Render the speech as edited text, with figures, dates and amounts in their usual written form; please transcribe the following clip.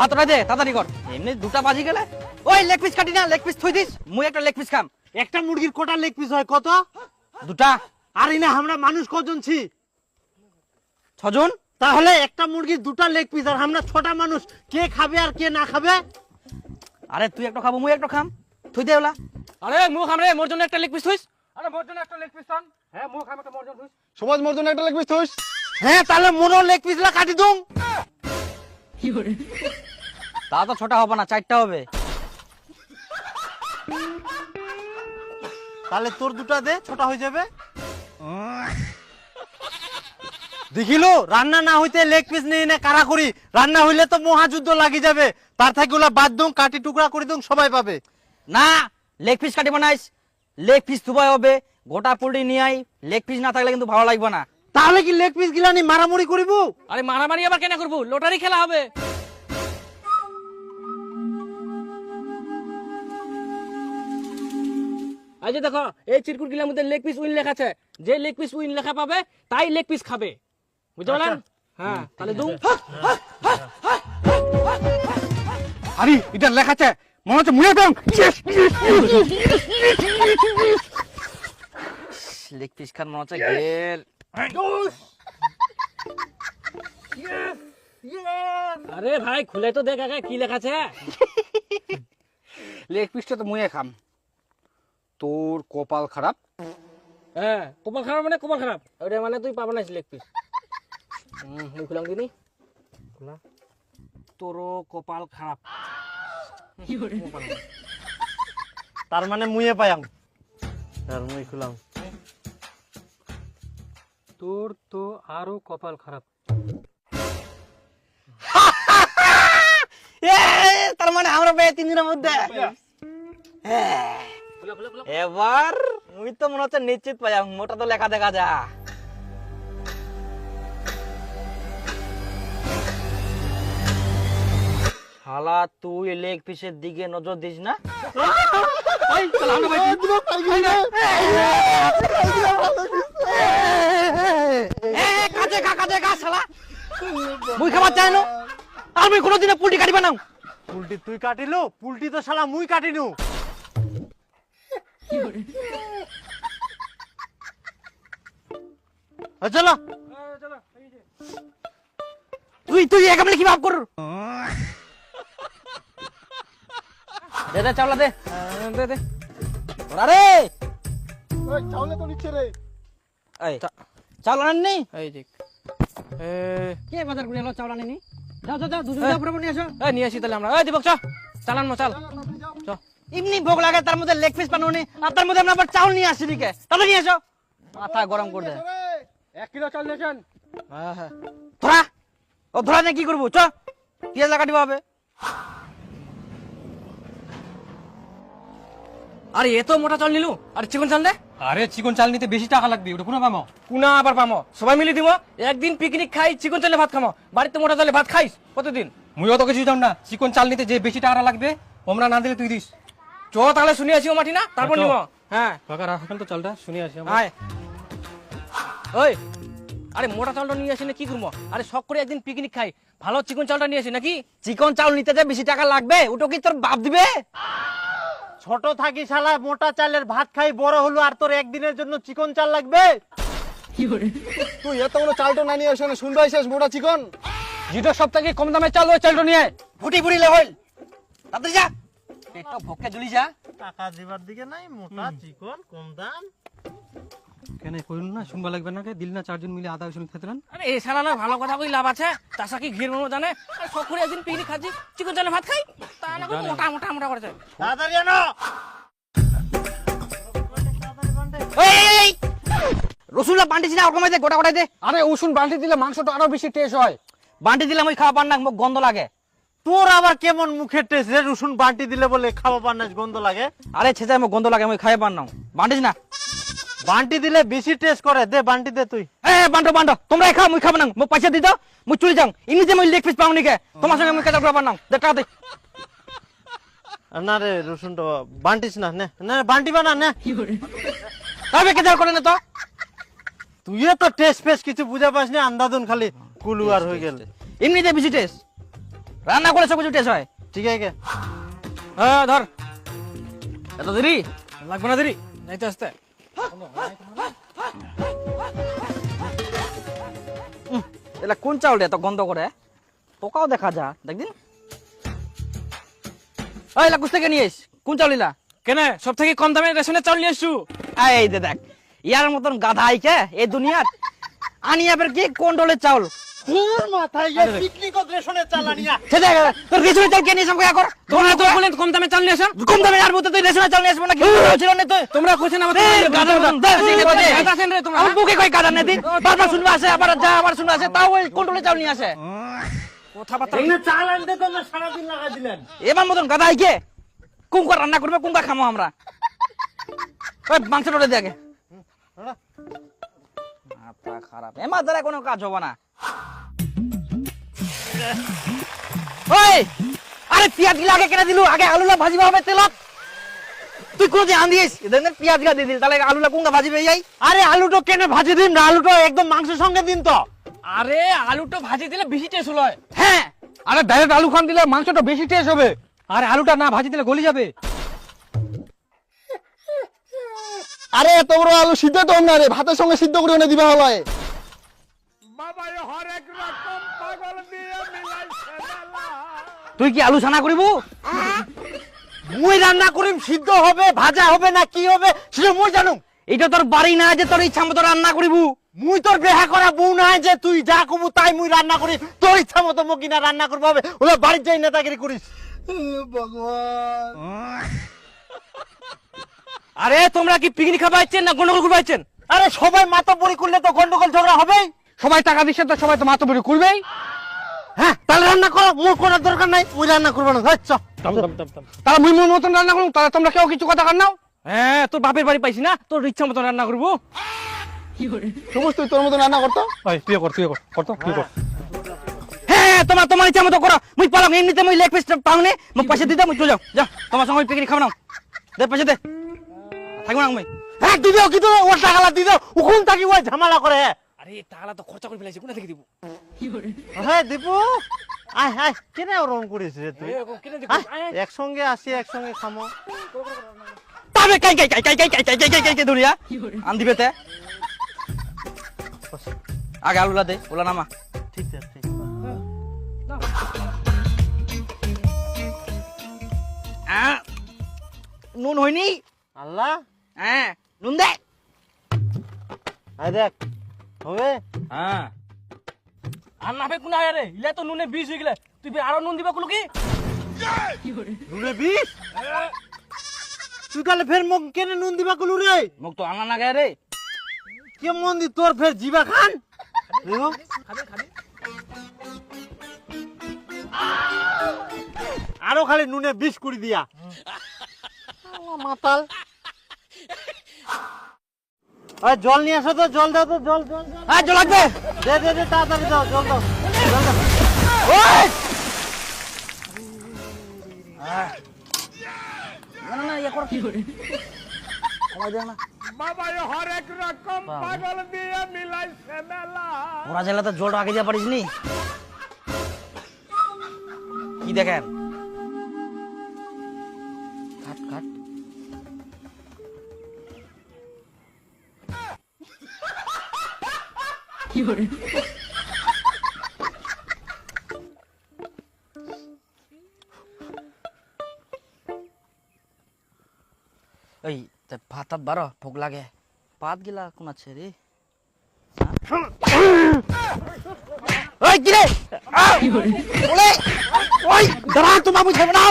ভাত ওটা দে তাড়াতাড়ি কর, এমনি দুটা বাজি গেলে। ওই লেগ পিস কাটি না, লেগ পিস থুই দিস, মুই একটা লেগ পিস খাম। একটা মুরগির কোটা লেগ পিস হয় কত? দুটা। আরে না, আমরা মানুষ কজন ছি? 6 জন। তাহলে একটা মুরগির দুটা লেগ পিস, আর আমরা 6টা মানুষ, কে খাবে আর কে না খাবে? আরে তুই একটা খাবো, মুই একটা খাম, থুই দে ওলা। আরে মুখ খাম রে, মোর জন্য একটা লেগ পিস থুইস। আরে মোর জন্য একটা লেগ পিস টান। হ্যাঁ মুখ খাম একটা মোর জন্য থুইস। সমাজ মোর জন্য একটা লেগ পিস থইস। হ্যাঁ তাহলে মোরও লেগ পিসলা কাটি দুং। তা তো ছোটা হবে না, 4টা হবে। তাহলে তোর দুটা দে, ছোটা হয়ে যাবে। দেখিলো রান্না না হইতে লেগ পিস নিয়ে নে কারা করি, রান্না হইলে তো মহাযুদ্ধ লাগি যাবে। তার থেকে ওলা বাদ দুং, কাটি টুকরা করে দুং, সবাই পাবে। না, লেগ পিস কাটি বানাইস, লেগ পিস থুবাই হবে, গোটা পোল্ট্রি নিয়ে আই, লেগ পিস না থাকলে কিন্তু ভালো লাগবে না। তাহলে কি লেগ পিস গিলানি মারামারি করিব? আরে মারামারি আবার কেন করবো, লটারি খেলা হবে। এই যে দেখো, এই চিরকুট গিলার মধ্যে লেগ পিস উইন লেখা আছে। যে লেগ পিস উইন লেখা পাবে তাই লেগ পিস খাবে, বুঝতে পারলেন? হ্যাঁ তাহলে দুং। আরে এটা লেখা আছে, মনে হচ্ছে মুয়ে দাও। লেগ পিস খান মনে হচ্ছে গেল। আরে ভাই খুলে তো দেখ আগে কি লেখা আছে। লেগ পিসটা তো মুয়ে খাম। তোর কপাল খারাপ। হ্যাঁ কপাল খারাপ মানে কপাল খারাপ, ওটা মানে তুই পাবো না লেগ পিস। মুই খুলাম দিনি, তোরও কপাল খারাপ। তার মানে মুয়ে পায়াং, আর মুই খুলাম। তোর তো আরো কপাল খারাপ। তার মানে আমরা পেয়ে 3 দিনের মধ্যে। এবার মুই তো মনে হচ্ছে নিশ্চিত পাইয়াম, মোটা তো লেখা দেখা যা। শালা তুই লেগ পিসের দিকে নজর দিস না। কাজে খা শালা, মুই খাবার চাই না। আমি কোনোদিনে পুলটি কাটিবা না। পুলটি তুই কাটিলু, পুলটি তো শালা মুই কাটিনু। চলো তুই একেবারে কি ভাব কর। দে দে চাওলা দে, দে দে। আরে ওই চাউলে তো নিচ্ছে রে। এই চাওলা আননি? এই দেখ, কে বাজার করে এলো চাওলা আননি? যাও যাও যাও, দুজন উপরে নিয়ে আসো। এই নিয়ে আসি তাহলে আমরা। এই দীপক চ, চালান মো চাল। এমনি ভোগ লাগে, তার মধ্যে লেগ পিস বানানো নেই, আর তার মধ্যে আমরা আবার চাউল নিয়ে আসছি দিকে। তাহলে নিয়ে এসো, মাথা গরম করে দে। 1 কিলো চাল নিয়েছেন? ধরা ও ধরা নিয়ে কি করবো? চ পেঁয়াজ কাটিবা হবে। আরে এত মোটা চাল নিলু, আর চিকন চাল দে। আরে চিকন চাল নিতে বেশি টাকা লাগবে, ওটা কোনো পামো? কুনা আবার পামো, সবাই মিলে দিব। একদিন পিকনিক খাই, চিকন চালে ভাত খামো। বাড়িতে মোটা চালে ভাত খাইস প্রতিদিন। মুই অত কিছু জান না, চিকন চাল নিতে যে বেশি টাকা লাগবে ওমরা না দিলে তুই দিস। চ তাহলে শুনে আসি ও মাটি না, তারপর আচ্ছা। নিব। হ্যাঁ কাকা রাখেন তো চালটা, শুনে আসি আমরা। আয়। ওই আরে মোটা চালটা নিয়ে আসি না কি করবো? আরে শখ করে একদিন পিকনিক খাই, ভালো চিকন চালটা নিয়ে আসি নাকি? চিকন চাউল নিতে যে বেশি টাকা লাগবে, ওটা কি তোর বাপ দিবে? ছোট থাকি শালা মোটা চালের ভাত খাই বড় হলো, আর তোর একদিনের জন্য চিকন চাল লাগবে? তুই এত বড় চালটা না নিয়ে আসে না, শুনবাই শেষ মোটা চিকন। যেটা সব থেকে কম দামে চাল, ওই চালটা নিয়ে আয়। ফুটি ফুটি লে হইল, তাড়াতাড়ি যা, পেটটা ভক্কে জ্বলি যা। টাকা দিবার দিকে নাই, মোটা চিকন কম দাম। কেন কইল না, শুনবা লাগবে না? দিল না 4 জন মিলে আধা শুনে খেতে। আরে এই শালা না ভালো কথা কই লাভ আছে? তাছা কি ঘির মনো জানে? আর শখ করে একদিন পিকনিক খাচ্ছি, চিকন চালে ভাত খাই, তা না করে মোটা মোটা মোটা করেছে। তাড়াতাড়ি আনো। এই রসুনটা বান্টি না, ওরকম দে, গোটা গোটাই দে। আরে রসুন বালতি দিলে মাংসটা আরো বেশি টেস্ট হয়। বান্টি দিলাম ওই খাওয়া পার না, মুখ গন্ধ লাগে। তোর আবার কেমন মুখের টেস্ট রে? রসুন বাটি দিলে বলে খাওয়া পান্নাস গন্ধ লাগে? আরে ছেঁচা মুখ গন্ধ লাগে, আমি খাই পার না। বান্টিস না, বান্টি দিলে বেশি টেস্ট করে। দে বান্টি দে তুই। বান্টো বান্টো, তোমরা খাও, মুই খাবো না। মুখ পয়সা দি দাও, মুই চলে যাও। এমনি যে মুই লেগ পিস পাও নিকে, তোমার সঙ্গে মুই কাজ করবা পার না। দে টাকা দে। না রে রসুনটা বান্টিস না, নে নে বান্টি বানা নে। তবে কেদার করে না তো। তুই তো টেস্ট ফেস্ট কিছু বুঝা পাস না, আন্দাদুন খালি কুলু আর হয়ে গেল। এমনিতে বেশি টেস্ট। রান্না করে সব কিছু টেস্ট হয়। ঠিক আছে হ্যাঁ ধর, এত দেরি লাগবে না দেরি, যাইতে আসতে। এটা কোন চাউল রে এত গন্ধ করে? পোকাও দেখা যা দেখদিন। ওই লাকুস থেকে নিয়ে এস, কোন চাউল ইলা? কেন সব থেকে কম দামে রেশনের চাউল নিয়ে আসছু? এই দে দেখ, ইয়ার মতন গাধা আইকে এই দুনিয়ার আনিয়া বের কি কন্ট্রোলের চাউল। তোর মাথায় পিকনিকত রেশনের চাল আনিয়া সে দেখ তোর রেশনের চাউল কে নিয়ে সম্পর্ক কর। তোমরা তো বলেন কম দামে চাল নিয়ে আসেন। কম দামে আর মতো তুই রেশনের চাউল নিয়ে আসবো না কি ছিল না তুই? তোমরা কোছেন আমাদের গাধা মতন দে, গাধা আছেন রে তোমরা। আমার বুকে কই গাধা নেই দিন, বারবার শুনবে আসে আবার যা আবার শুনবে আসে, তাও ওই কন্ট্রোলের চাউল নিয়ে আসে। কথাবার্তা চাল আনতে তো সারাদিন লাগাই দিলেন। এবার মতন গাধা আইকে কুঙ্কা রান্না করবে, কুঙ্কা খামো আমরা। ওই মাংসটা ওটা দে আগে। মাথা খারাপ, এমার দ্বারা কোনো কাজ হবে না। ওই আরে পেঁয়াজ গুলো আগে কেটে দিলু, আগে আলুলা ভাজিবা হবে তেলত। তুই কোনদিন আন্দিস এদের পেঁয়াজ গা দিয়ে দিল, তাহলে আলুলা কুঙ্কা ভাজিবে যাই। আরে আলুটো কেন ভাজি দিন না, আলুটো একদম মাংসের সঙ্গে দিন তো। আরে আলুটা ভাজি দিলে বেশি টেস্ট হলো। হ্যাঁ আরে ডাইরেক্ট আলু খান দিলে মাংসটা বেশি টেস্ট হবে, আর আলুটা না ভাজি দিলে গলি যাবে। আরে এত বড় আলু সিদ্ধ তো না রে, ভাতের সঙ্গে সিদ্ধ করে এনে দিবা হলো। তুই কি আলু ছানা করিব? মুই রান্না করিম, সিদ্ধ হবে ভাজা হবে না কি হবে সেটা মুই জানুম। এটা তোর বাড়ি না যে তোর ইচ্ছা মতো রান্না করিব। মুই তোর বেহা করা বউ না যে তুই যা কবু তাই মুই রান্না করি, তোর ইচ্ছা মতো মুই কিনা রান্না করবো হবে, ওলা বাড়ির যাই নেতাগিরি করিস। আরে তোমরা কি পিকনিক খাবাইছেন না গন্ডগোল করবাইছেন? আরে সবাই মাতব্বরি করলে তো গন্ডগোল ঝগড়া হবেই। সবাই টাকা দিচ্ছে তো সবাই তো মাতব্বরি করবেই। হ্যাঁ তাহলে রান্না করো, মুই করার দরকার নাই, মুই রান্না করবো না। আচ্ছা তারা মুই মুই মতন রান্না করুন, তাহলে তোমরা কেউ কিছু কথা কান নাও। হ্যাঁ তোর বাপের বাড়ি পাইছি না, তোর ইচ্ছা মতো রান্না করবো। সমস্ত তুই তোর মতো রান্না করতো। তুই কর তো তুই কর। হ্যাঁ তোমার ইচ্ছা মতো করো, মুই পালাম। এমনিতে মুই লেগ পিস পাও নে, মুই পয়সা দিতে মুই চলে যাও। যা তোমার সঙ্গে পিকনিক খাবো না, দে পয়সা দে, থাকবো না মুই। হ্যাঁ দিদিও কিন্তু ও টাকালা দিদিও উকুন থাকি ওই ঝামেলা করে। আরে টাকাটা তো খরচা করে ফেলেছি, কোথা থেকে দিব? হ্যাঁ দীপু আয় আয়, কেন ওরকম করিস রে তুই? কেন দিব? আয়, একসঙ্গে আসি একসঙ্গে খামো। তবে কাই দুনিয়া আন দিবে তে আগে আলুলা দে, ওলা নামা। ঠিক আছে নুন হয়নি? আল্লাহ হ্যাঁ নুন দে। আয় দেখ হবে। হ্যাঁ আর না কোন আরে ইলে তো নুনে 20 হয়ে গেলে তুই আরো নুন দিবা কুলো কি? নুনে 20? তুই তাহলে ফের মুখ কেনে নুন দিবা কলু রে? মুখ তো আনা না গে রে। কে মন দি তোর ফের জিবা খান? আরো খালি নুনে 20 করে দিয়া মাতাল। জল নিয়ে আসো তো, জল দাও তো, জল জল জল। হ্যাঁ জল লাগবে। দে দে দে তাড়াতাড়ি দাও, জল দাও জল দাও। ওই না না ইয়া কর কি করে কমাই দে না বাবা। এ হরেক রকম পাগল দিয়ে মিলাইছে মেলা। ওরা জেলা তো জল আগে যা পারিস নি কি দেখেন? কাট কাট কি করে? এই ভাত টাত বারো ভোক লাগে, পাত গিলা কোন আছে রে? ওই কি রে? ওই দাঁড়া, তোমার বুঝাবো না।